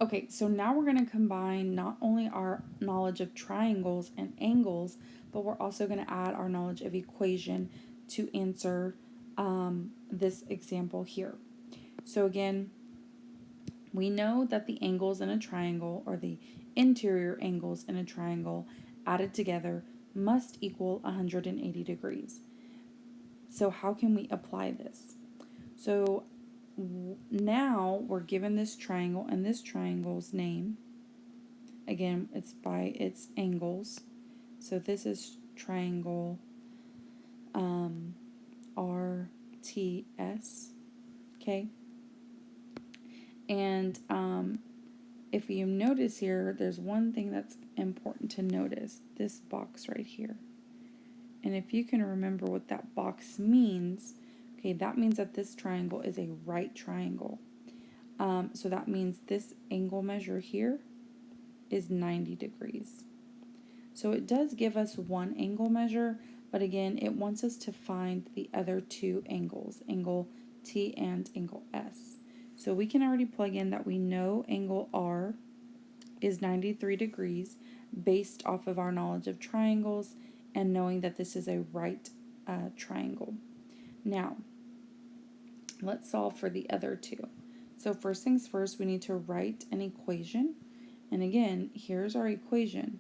Okay, so now we're going to combine not only our knowledge of triangles and angles, but we're also going to add our knowledge of equation to answer this example here. So again, we know that the angles in a triangle, or the interior angles in a triangle added together, must equal 180 degrees. So how can we apply this? So now we're given this triangle and this triangle's name. Again, it's by its angles. So this is triangle RTS, okay? And if you notice here, there's one thing that's important to notice, this box right here. And if you can remember what that box means, okay, that means that this triangle is a right triangle. So that means this angle measure here is 90 degrees. So it does give us one angle measure, but again, it wants us to find the other two angles, angle T and angle S. So we can already plug in that we know angle R is 93 degrees based off of our knowledge of triangles and knowing that this is a right triangle. Now, let's solve for the other two. So first things first, we need to write an equation. And again, here's our equation.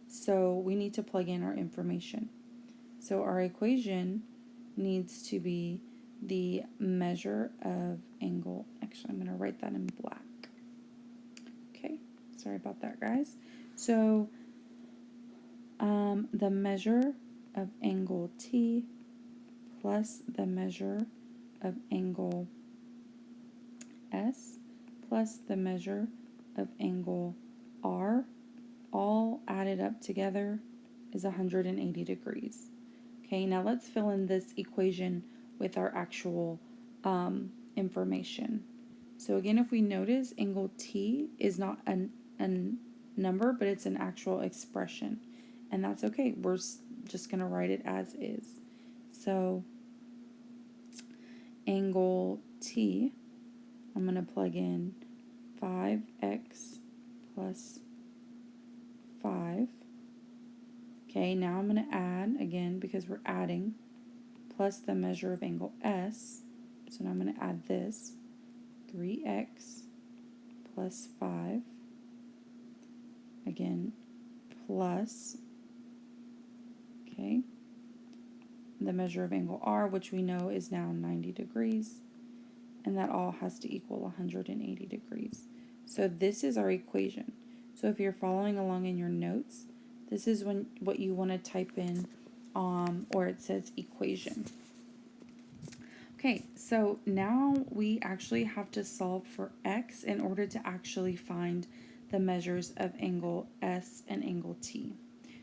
So we need to plug in our information. So our equation needs to be the measure of angle. Actually, I'm going to write that in black. Okay, sorry about that, guys. So the measure of angle T plus the measure of angle S plus the measure of angle R, all added up together, is 180 degrees. Okay, now let's fill in this equation with our actual information. So again, if we notice, angle T is not a number, but it's an actual expression. And that's okay. We're just going to write it as is. So angle T, I'm going to plug in 5x plus 5. Okay, now I'm going to add, again, because we're adding, plus the measure of angle S. So now I'm going to add this, 3x plus 5. Again, plus, okay, the measure of angle R, which we know is now 90 degrees. And that all has to equal 180 degrees. So this is our equation. So if you're following along in your notes, this is what you want to type in, or it says equation. Okay, so now we actually have to solve for x in order to actually find the measures of angle S and angle T.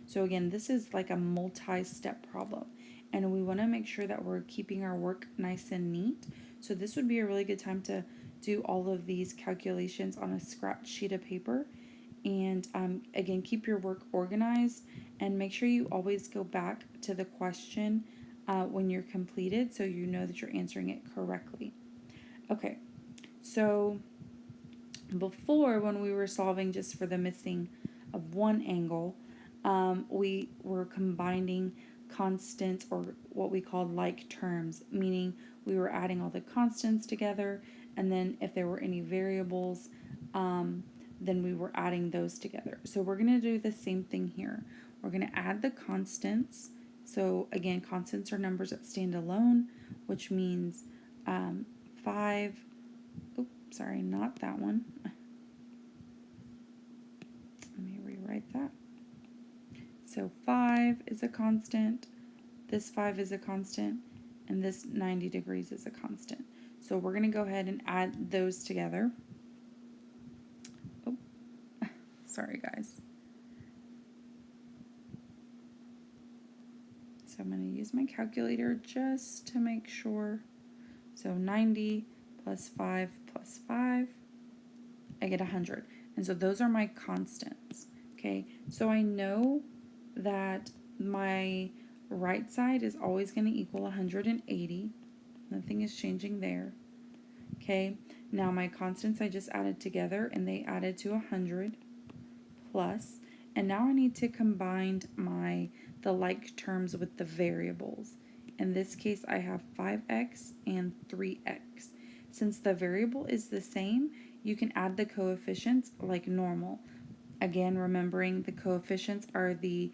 So again, this is like a multi-step problem, and we want to make sure that we're keeping our work nice and neat. So this would be a really good time to do all of these calculations on a scratch sheet of paper. And again, keep your work organized and make sure you always go back to the question when you're completed so you know that you're answering it correctly. Okay, so before, when we were solving just for the missing of one angle, we were combining constants, or what we called like terms, meaning we were adding all the constants together, and then if there were any variables, then we were adding those together. So we're going to do the same thing here. We're going to add the constants. So again, constants are numbers that stand alone, which means 5, oops, sorry, not that one. Let me rewrite that. So 5 is a constant, this 5 is a constant, and this 90 degrees is a constant. So we're going to go ahead and add those together. Oh, sorry guys. So I'm going to use my calculator just to make sure. So 90 plus 5 plus 5, I get 100. And so those are my constants. Okay, so I know that my right side is always going to equal 180. Nothing is changing there. Okay, Now my constants I just added together and they added to 100 plus, and now I need to combine the like terms with the variables. In this case I have 5x and 3x. Since the variable is the same, you can add the coefficients like normal. Again, remembering the coefficients are the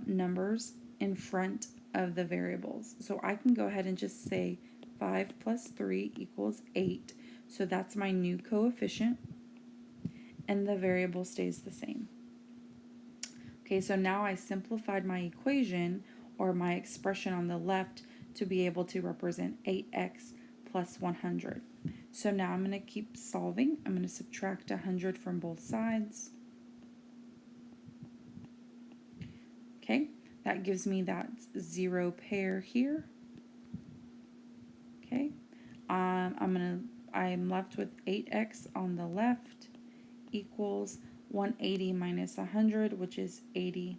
numbers in front of the variables. So I can go ahead and just say 5 plus 3 equals 8. So that's my new coefficient, and the variable stays the same. Okay, so now I simplified my equation, or my expression on the left, to be able to represent 8x plus 100. So now I'm going to keep solving. I'm going to subtract 100 from both sides. Okay, that gives me that 0 pair here. Okay, I'm left with 8x on the left equals 180 minus 100, which is 80.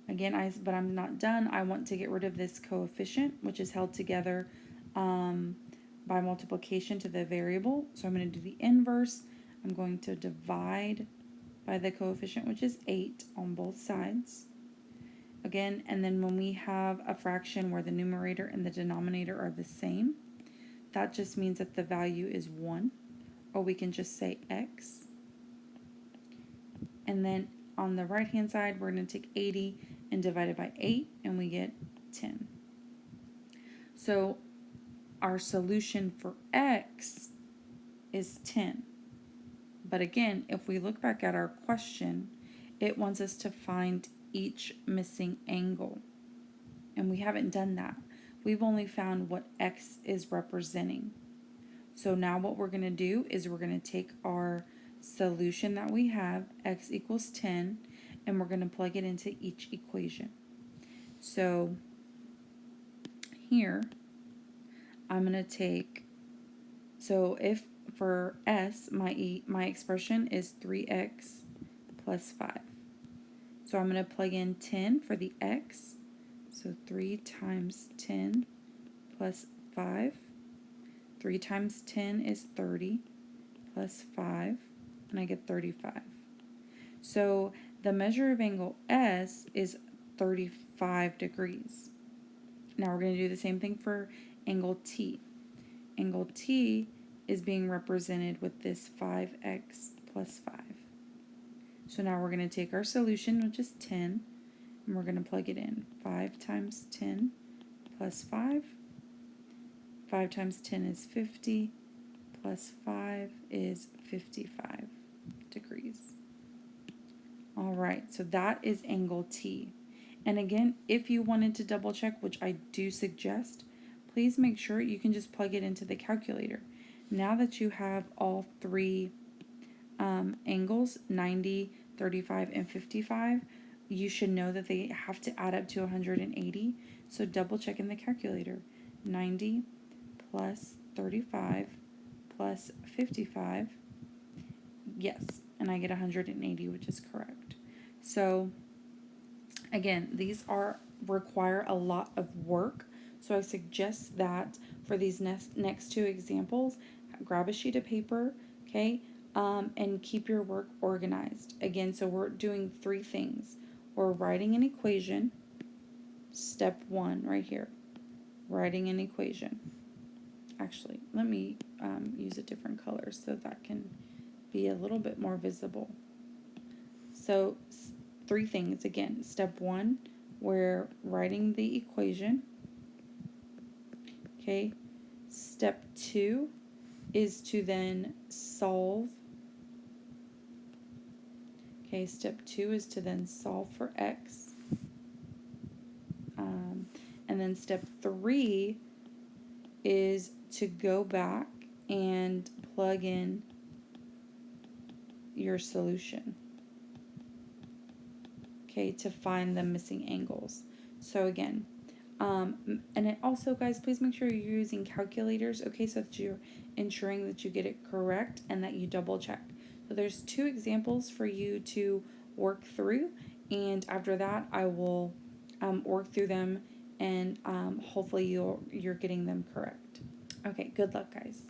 Again, but I'm not done. I want to get rid of this coefficient, which is held together by multiplication to the variable. So I'm going to do the inverse. I'm going to divide by the coefficient, which is 8, on both sides. Again, and then when we have a fraction where the numerator and the denominator are the same, that just means that the value is 1, or we can just say x. And then on the right hand side, we're going to take 80 and divide it by 8, and we get 10. So our solution for x is 10. But again, if we look back at our question, it wants us to find each missing angle, and we haven't done that. We've only found what x is representing. So now what we're going to do is we're going to take our solution that we have, x equals 10, and we're going to plug it into each equation. So here I'm going to take, so if for s, my expression is 3x plus 5. So I'm going to plug in 10 for the x. So 3 times 10 plus 5. 3 times 10 is 30 plus 5, and I get 35. So the measure of angle S is 35 degrees. Now we're going to do the same thing for angle T. Angle T is being represented with this 5x plus 5. So now we're going to take our solution, which is 10, and we're going to plug it in. 5 times 10 plus 5. 5 times 10 is 50, plus 5 is 55 degrees. All right, so that is angle T. And again, if you wanted to double check, which I do suggest, please make sure you can just plug it into the calculator. Now that you have all three angles, 90, 35, and 55, you should know that they have to add up to 180. So double check in the calculator. 90 plus 35 plus 55. Yes, and I get 180, which is correct. So again, these require a lot of work. So I suggest that for these next two examples, grab a sheet of paper, okay, and keep your work organized. Again, so we're doing three things. We're writing an equation, step 1 right here, writing an equation. Actually, let me use a different color so that can be a little bit more visible. So three things again. Step 1, we're writing the equation. Okay. Step 2 is to then solve. Okay, step 2 is to then solve for x. And then step 3 is to go back and plug in your solution, okay, to find the missing angles. So again, and it also, guys, please make sure you're using calculators, okay, so that you're ensuring that you get it correct and that you double check. So there's 2 examples for you to work through, and after that I will work through them, and hopefully you're getting them correct. Okay, good luck, guys.